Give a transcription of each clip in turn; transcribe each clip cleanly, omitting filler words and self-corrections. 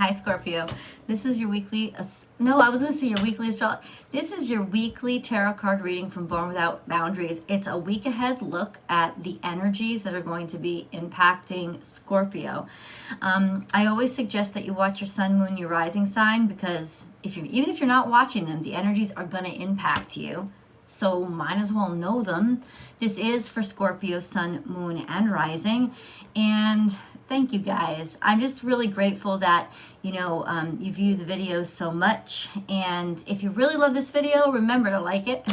Hi, Scorpio. This is your weekly, no, I was going to say your weekly astrology. This is your weekly tarot card reading from Born Without Boundaries. It's a week ahead look at the energies that are going to be impacting Scorpio. I always suggest that you watch your sun, moon, your rising sign, because even if you're not watching them, the energies are going to impact you. So might as well know them. This is for Scorpio, sun, moon, and rising. And thank you guys. I'm just really grateful that, you view the videos so much. And if you really love this video, remember to like it,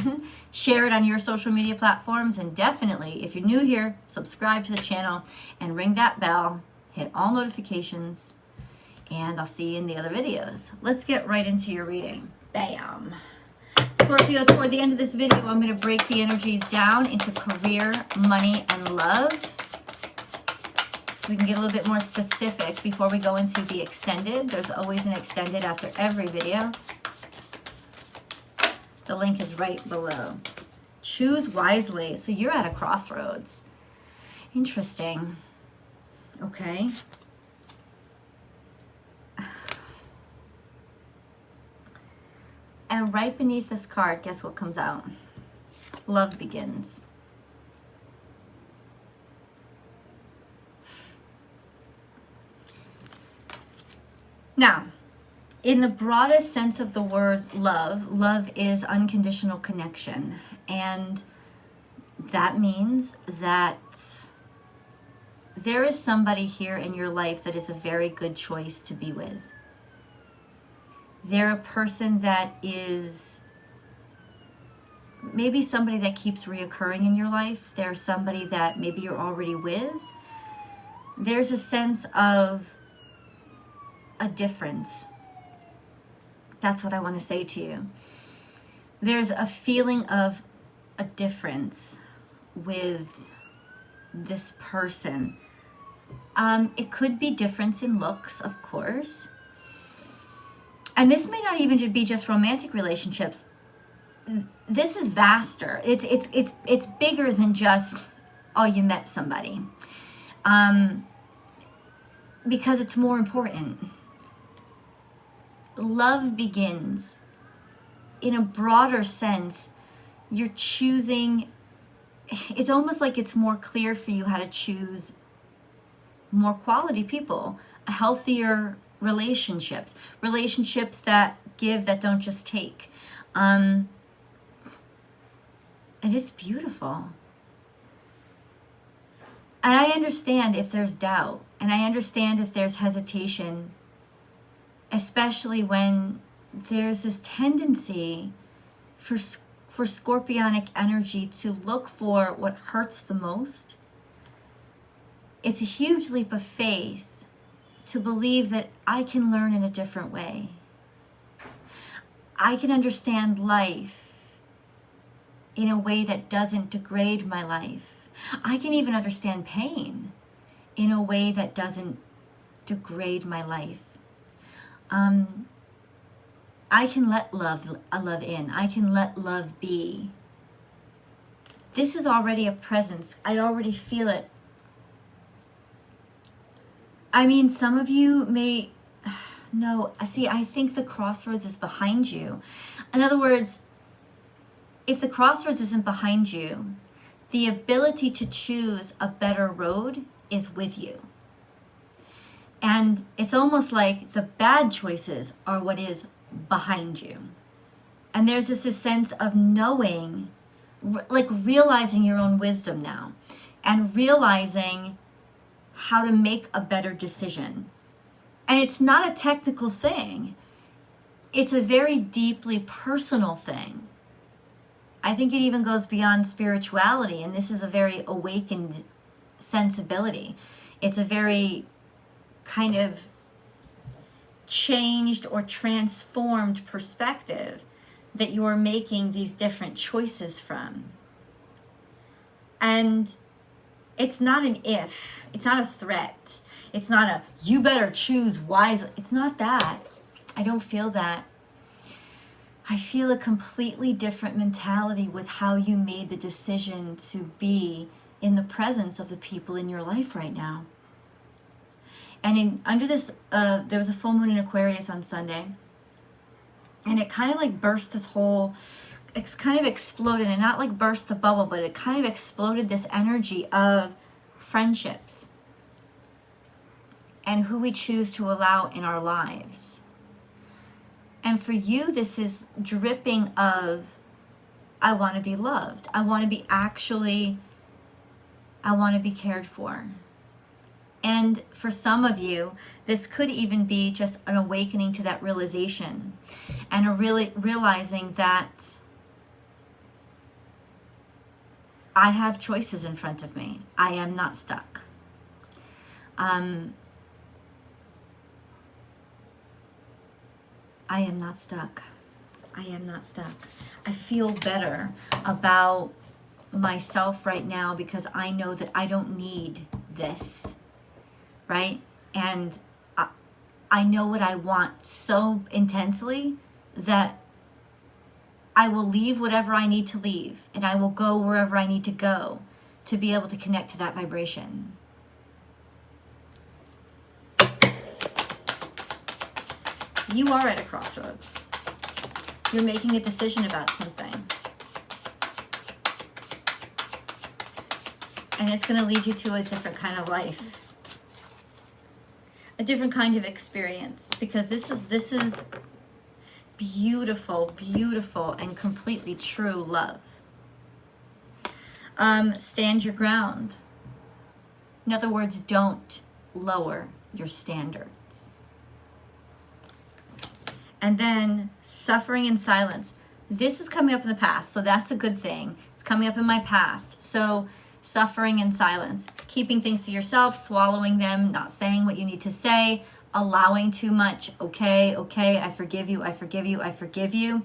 share it on your social media platforms, and definitely, if you're new here, subscribe to the channel and ring that bell, hit all notifications, and I'll see you in the other videos. Let's get right into your reading. Bam. Scorpio, toward the end of this video, I'm going to break the energies down into career, money, and love, so we can get a little bit more specific before we go into the extended. There's always an extended after every video. The link is right below. Choose wisely. So you're at a crossroads. Interesting. Okay. And right beneath this card, guess what comes out? Love begins. Now, in the broadest sense of the word love, love is unconditional connection. And that means that there is somebody here in your life that is a very good choice to be with. They're a person that is maybe somebody that keeps reoccurring in your life. They're somebody that maybe you're already with. There's a sense of a difference. That's what I want to say to you. There's a feeling of a difference with this person. It could be difference in looks, of course. And this may not even be just romantic relationships. This is vaster. It's bigger than just, oh, you met somebody. Because it's more important. Love begins. In a broader sense, you're choosing, it's almost like it's more clear for you how to choose more quality people, a healthier relationships that give, that don't just take. And it's beautiful. And I understand if there's doubt, and I understand if there's hesitation, especially when there's this tendency for scorpionic energy to look for what hurts the most. It's a huge leap of faith to believe that I can learn in a different way. I can understand life in a way that doesn't degrade my life. I can even understand pain in a way that doesn't degrade my life. I can let love in. I can let love be. This is already a presence. I already feel it. I mean, some of you may, no, see, I think the crossroads is behind you. In other words, if the crossroads isn't behind you, the ability to choose a better road is with you. And it's almost like the bad choices are what is behind you. And there's this sense of knowing, like realizing your own wisdom now, and realizing how to make a better decision. And it's not a technical thing. It's a very deeply personal thing. I think it even goes beyond spirituality, and this is a very awakened sensibility. It's a very kind of changed or transformed perspective that you're making these different choices from. And it's not an if, it's not a threat. It's not a, you better choose wisely. It's not that. I don't feel that. I feel a completely different mentality with how you made the decision to be in the presence of the people in your life right now. And under this, there was a full moon in Aquarius on Sunday. And it kind of like burst this whole, it's kind of exploded, and not like burst the bubble, but it kind of exploded this energy of friendships and who we choose to allow in our lives. And for you, this is dripping of, I want to be loved. I want to be I want to be cared for. And for some of you, this could even be just an awakening to that realization, and a really realizing that I have choices in front of me. I am not stuck. I am not stuck. I am not stuck. I feel better about myself right now because I know that I don't need this, right? And I know what I want so intensely that I will leave whatever I need to leave, and I will go wherever I need to go to be able to connect to that vibration. You are at a crossroads. You're making a decision about something. And it's going to lead you to a different kind of life. A different kind of experience. Because this is beautiful, beautiful, and completely true love. Stand your ground. In other words, don't lower your standards. And then suffering in silence. This is coming up in the past, so that's a good thing. It's coming up in my past. So suffering in silence, keeping things to yourself, swallowing them, not saying what you need to say, allowing too much. Okay, I forgive you, I forgive you, I forgive you.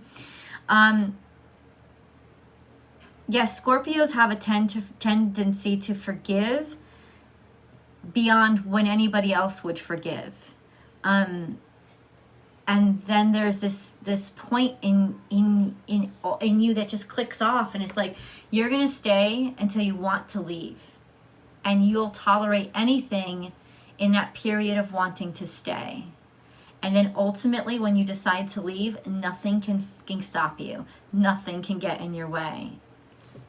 Yes, Scorpios have a tendency to forgive beyond when anybody else would forgive. And then there's this point in you that just clicks off, and it's like you're gonna stay until you want to leave, and you'll tolerate anything in that period of wanting to stay. And then ultimately, when you decide to leave, nothing can stop you. Nothing can get in your way.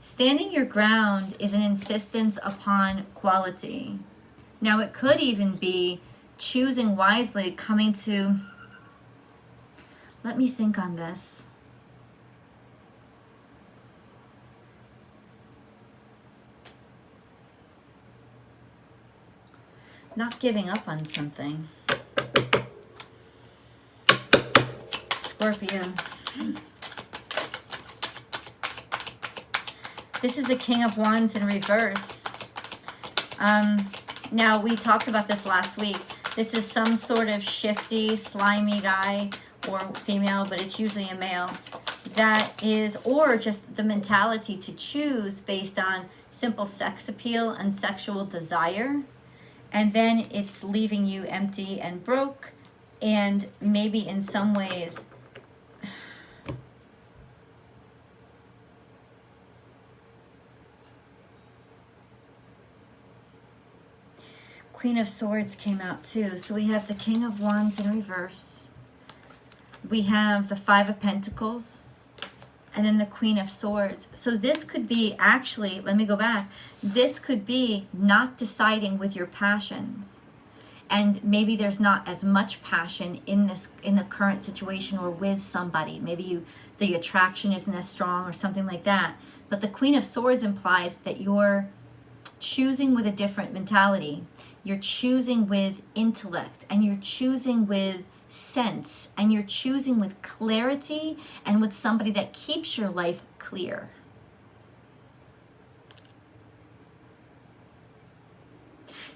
Standing your ground is an insistence upon quality. Now, it could even be choosing wisely, coming to. Let me think on this. Not giving up on something. Scorpio. This is the King of Wands in reverse. Now, we talked about this last week. This is some sort of shifty, slimy guy or female, but it's usually a male, that is, or just the mentality to choose based on simple sex appeal and sexual desire, and then it's leaving you empty and broke, and maybe in some ways Queen of Swords came out too. So we have the King of Wands in reverse. We have the Five of Pentacles, and then the Queen of Swords. So this could be, actually, let me go back. This could be not deciding with your passions. And maybe there's not as much passion in the current situation or with somebody. Maybe the attraction isn't as strong or something like that. But the Queen of Swords implies that you're choosing with a different mentality. You're choosing with intellect, and you're choosing with sense, and you're choosing with clarity, and with somebody that keeps your life clear.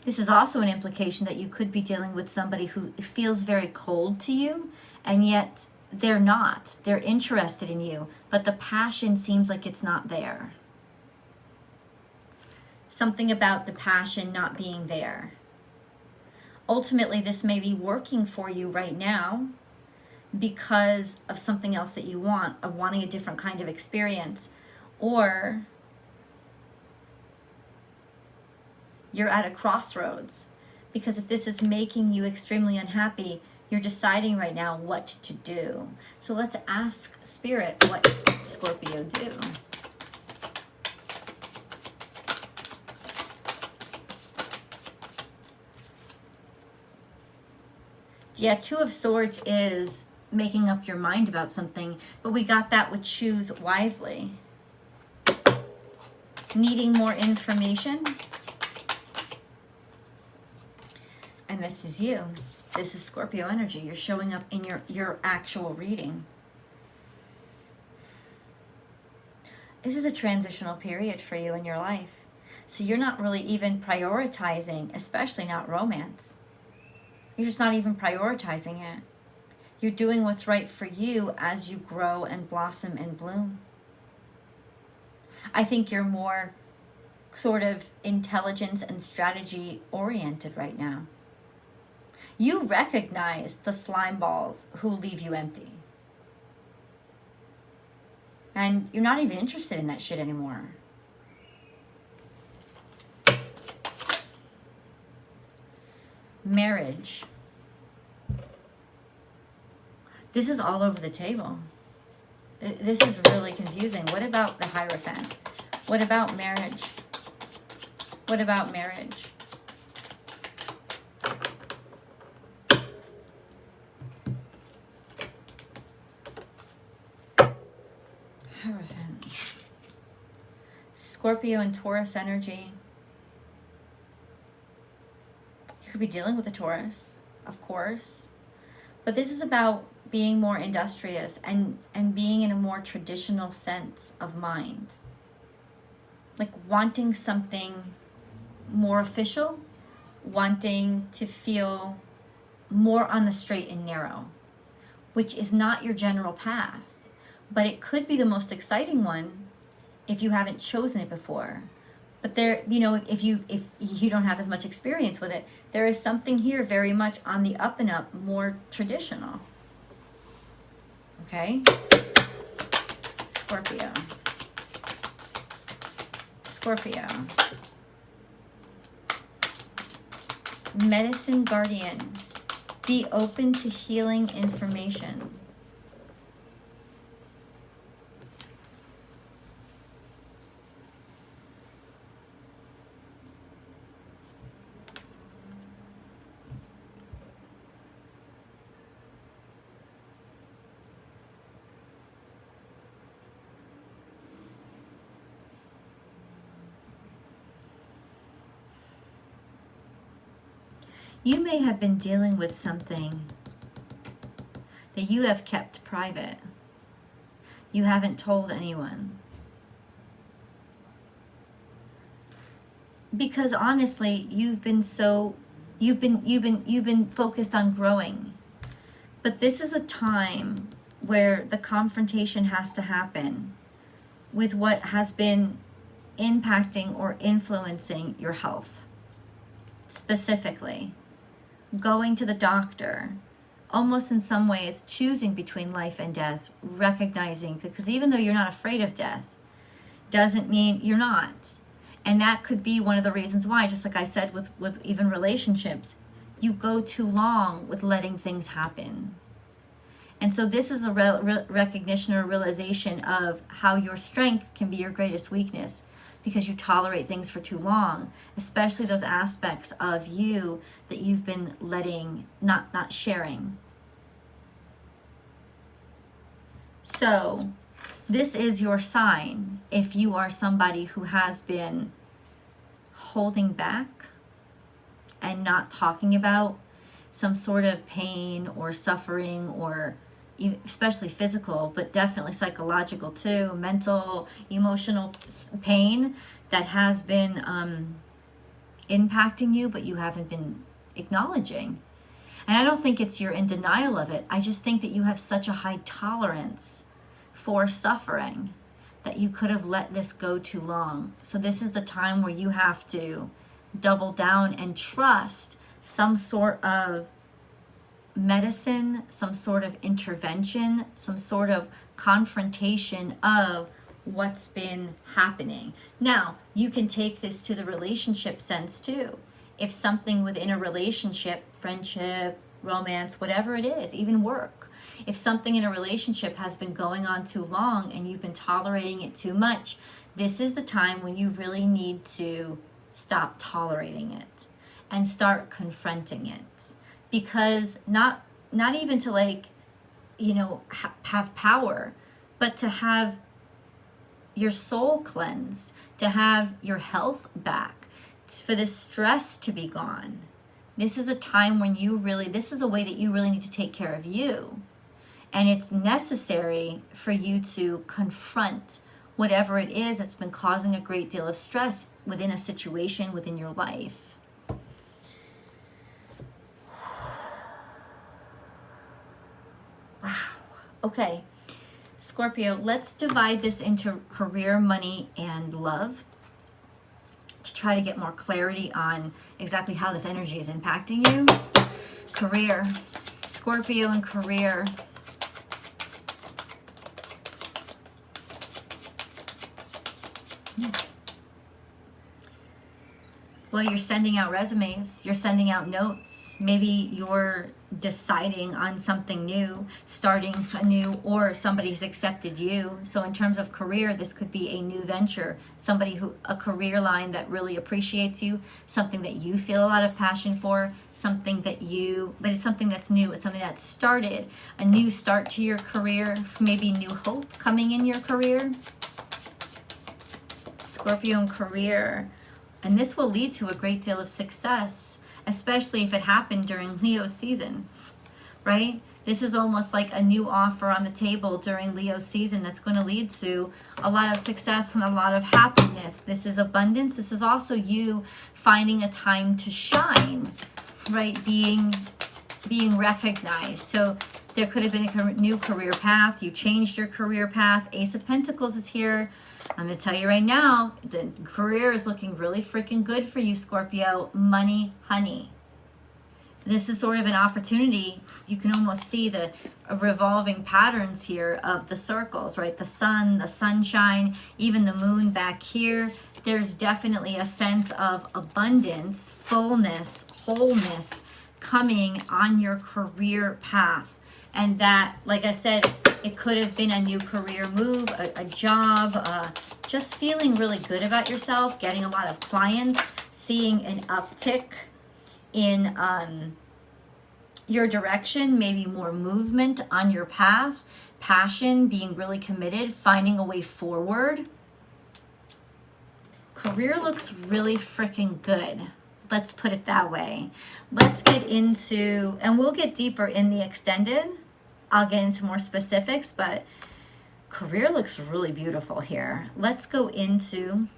This is also an implication that you could be dealing with somebody who feels very cold to you, and yet they're not. They're interested in you, but the passion seems like it's not there. Something about the passion not being there. Ultimately, this may be working for you right now because of something else that you want, of wanting a different kind of experience, or you're at a crossroads Because if this is making you extremely unhappy, you're deciding right now what to do. So let's ask Spirit what Scorpio do. Yeah, Two of Swords is making up your mind about something, but we got that with choose wisely. Needing more information. And this is you. This is Scorpio energy. You're showing up in your actual reading. This is a transitional period for you in your life. So you're not really even prioritizing, especially not romance. You're just not even prioritizing it. You're doing what's right for you as you grow and blossom and bloom. I think you're more sort of intelligence and strategy oriented right now. You recognize the slime balls who leave you empty. And you're not even interested in that shit anymore. Marriage. This is all over the table. This is really confusing. What about the Hierophant? What about marriage? What about marriage? Hierophant. Scorpio and Taurus energy. You could be dealing with a Taurus, of course. But this is about being more industrious and being in a more traditional sense of mind. Like wanting something more official, wanting to feel more on the straight and narrow, which is not your general path. But it could be the most exciting one if you haven't chosen it before. But there, you know, if you don't have as much experience with it, there is something here very much on the up and up, more traditional. Okay? Scorpio. Scorpio. Medicine guardian. Be open to healing information. You may have been dealing with something that you have kept private. You haven't told anyone. Because honestly, you've been focused on growing. But this is a time where the confrontation has to happen with what has been impacting or influencing your health. Specifically, going to the doctor, almost in some ways choosing between life and death, recognizing, because even though you're not afraid of death, doesn't mean you're not. And that could be one of the reasons why, just like I said with even relationships, you go too long with letting things happen. And so this is a recognition or realization of how your strength can be your greatest weakness, because you tolerate things for too long, especially those aspects of you that you've been letting, not sharing. So this is your sign if you are somebody who has been holding back and not talking about some sort of pain or suffering, or especially physical, but definitely psychological too, mental, emotional pain that has been impacting you, but you haven't been acknowledging. And I don't think it's you're in denial of it. I just think that you have such a high tolerance for suffering that you could have let this go too long. So this is the time where you have to double down and trust some sort of medicine, some sort of intervention, some sort of confrontation of what's been happening. Now, you can take this to the relationship sense too. if something within a relationship, friendship, romance, whatever it is, even work, if something in a relationship has been going on too long and you've been tolerating it too much, this is the time when you really need to stop tolerating it and start confronting it. Because not even to like, you know, have power, but to have your soul cleansed, to have your health back, for this stress to be gone. This is a time when you really, this is a way that you really need to take care of you. And it's necessary for you to confront whatever it is that's been causing a great deal of stress within a situation, within your life. Wow. Okay. Scorpio, let's divide this into career, money, and love to try to get more clarity on exactly how this energy is impacting you. Career. Scorpio and career. Well, you're sending out resumes, you're sending out notes. Maybe you're deciding on something new, starting anew, or somebody's accepted you. So in terms of career, this could be a new venture, a career line that really appreciates you, something that you feel a lot of passion for, but it's something that's new, it's something that's started, a new start to your career, maybe new hope coming in your career. Scorpio and career. And this will lead to a great deal of success, especially if it happened during Leo season, right? This is almost like a new offer on the table during Leo season that's going to lead to a lot of success and a lot of happiness. This is abundance. This is also you finding a time to shine, right? Being recognized. So there could have been a new career path. You changed your career path. Ace of Pentacles is here. I'm going to tell you right now, the career is looking really freaking good for you, Scorpio. Money, honey. This is sort of an opportunity. You can almost see the revolving patterns here of the circles, right? The sun, the sunshine, even the moon back here. There's definitely a sense of abundance, fullness, wholeness coming on your career path. And that, like I said, it could have been a new career move, a job, just feeling really good about yourself, getting a lot of clients, seeing an uptick in your direction, maybe more movement on your path, passion, being really committed, finding a way forward. Career looks really freaking good. Let's put it that way. Let's get into, and we'll get deeper in the extended. I'll get into more specifics, but career looks really beautiful here. Let's go into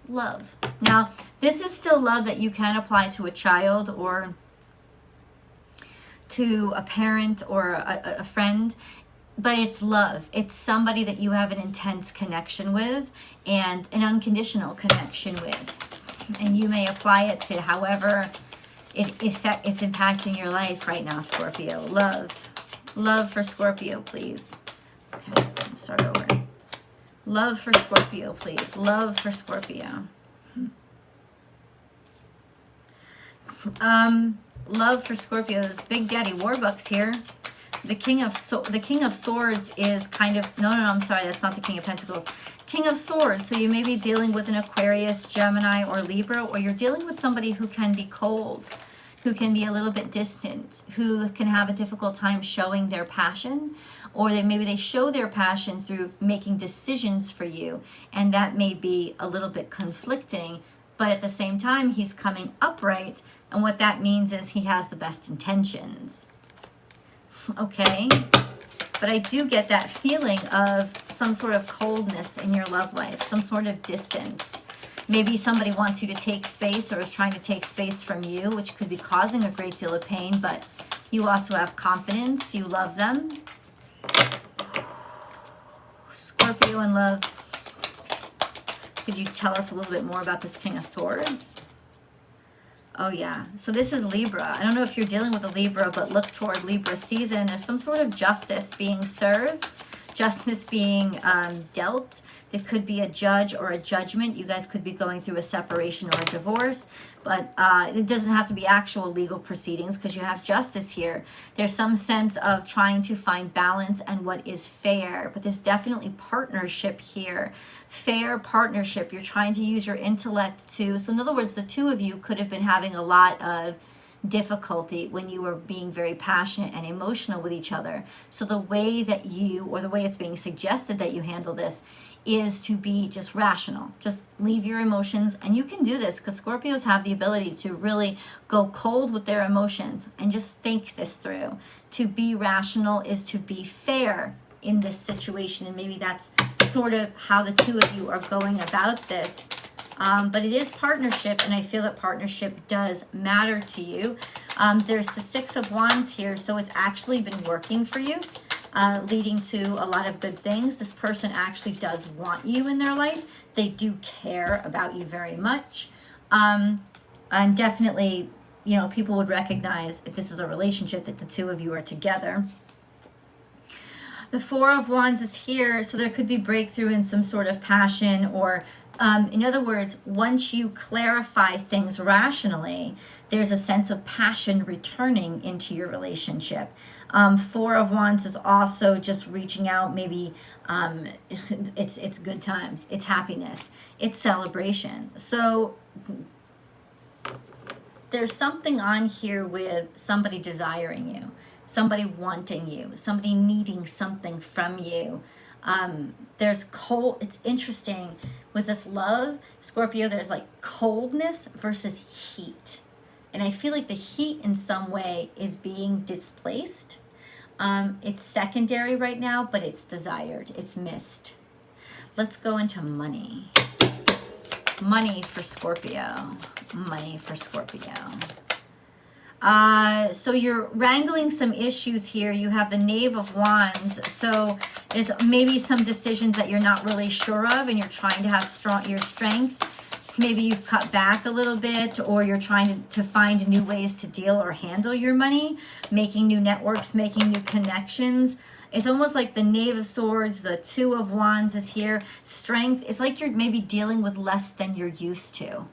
love. Now, this is still love that you can apply to a child or to a parent or a friend, but it's love. It's somebody that you have an intense connection with and an unconditional connection with. And you may apply it to however it's impacting your life right now, Scorpio. Love. Love for Scorpio, please. Okay, let's start over. Love for Scorpio, please. Love for Scorpio. Love for Scorpio. This Big Daddy Warbucks here. The King of Swords is kind of, no, I'm sorry, that's not the King of Pentacles. King of Swords, so you may be dealing with an Aquarius, Gemini, or Libra, or you're dealing with somebody who can be cold, who can be a little bit distant, who can have a difficult time showing their passion, or maybe they show their passion through making decisions for you, and that may be a little bit conflicting, but at the same time, he's coming upright, and what that means is he has the best intentions. Okay? But I do get that feeling of some sort of coldness in your love life, some sort of distance. Maybe somebody wants you to take space or is trying to take space from you, which could be causing a great deal of pain, but you also have confidence. You love them. Scorpio in love. Could you tell us a little bit more about this King of Swords? Oh, yeah. So this is Libra. I don't know if you're dealing with a Libra, but look toward Libra season. There's some sort of justice being served, justice being dealt. There could be a judge or a judgment. You guys could be going through a separation or a divorce. but it doesn't have to be actual legal proceedings because you have justice here. There's some sense of trying to find balance and what is fair, but there's definitely partnership here. Fair partnership. You're trying to use your intellect to, so in other words, the two of you could have been having a lot of difficulty when you were being very passionate and emotional with each other. So the way that you, or the way it's being suggested that you handle this, is to be just rational. Just leave your emotions, and you can do this because Scorpios have the ability to really go cold with their emotions and just think this through. To be rational is to be fair in this situation, and maybe that's sort of how the two of you are going about this. But it is partnership, and I feel that partnership does matter to you. There's the Six of Wands here, so it's actually been working for you, leading to a lot of good things. This person actually does want you in their life. They do care about you very much. And definitely, you know, people would recognize if this is a relationship that the two of you are together. The Four of Wands is here, so there could be breakthrough in some sort of passion, or in other words, once you clarify things rationally, there's a sense of passion returning into your relationship. Four of Wands is also just reaching out, maybe it's good times, it's happiness, it's celebration. So there's something on here with somebody desiring you, somebody wanting you, somebody needing something from you. There's cold, it's interesting with this love, Scorpio, there's like coldness versus heat. And I feel like the heat in some way is being displaced. It's secondary right now, but it's desired, it's missed. Let's go into money. Money for Scorpio. Money for Scorpio. So you're wrangling some issues here. You have the Knave of Wands. So there's maybe some decisions that you're not really sure of, and you're trying to have your strength. Maybe you've cut back a little bit, or you're trying to find new ways to deal or handle your money, making new networks, making new connections. It's almost like the Knave of Swords, the Two of Wands is here. Strength, it's like you're maybe dealing with less than you're used to.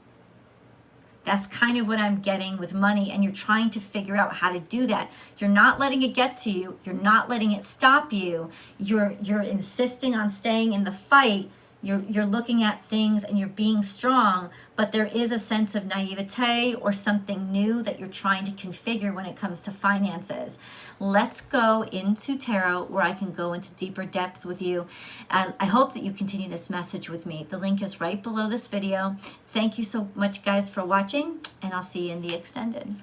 That's kind of what I'm getting with money, and you're trying to figure out how to do that. You're not letting it get to you. You're not letting it stop you. You're insisting on staying in the fight. You're looking at things and you're being strong, but there is a sense of naivete or something new that you're trying to configure when it comes to finances. Let's go into tarot where I can go into deeper depth with you. I hope that you continue this message with me. The link is right below this video. Thank you so much, guys, for watching, and I'll see you in the extended.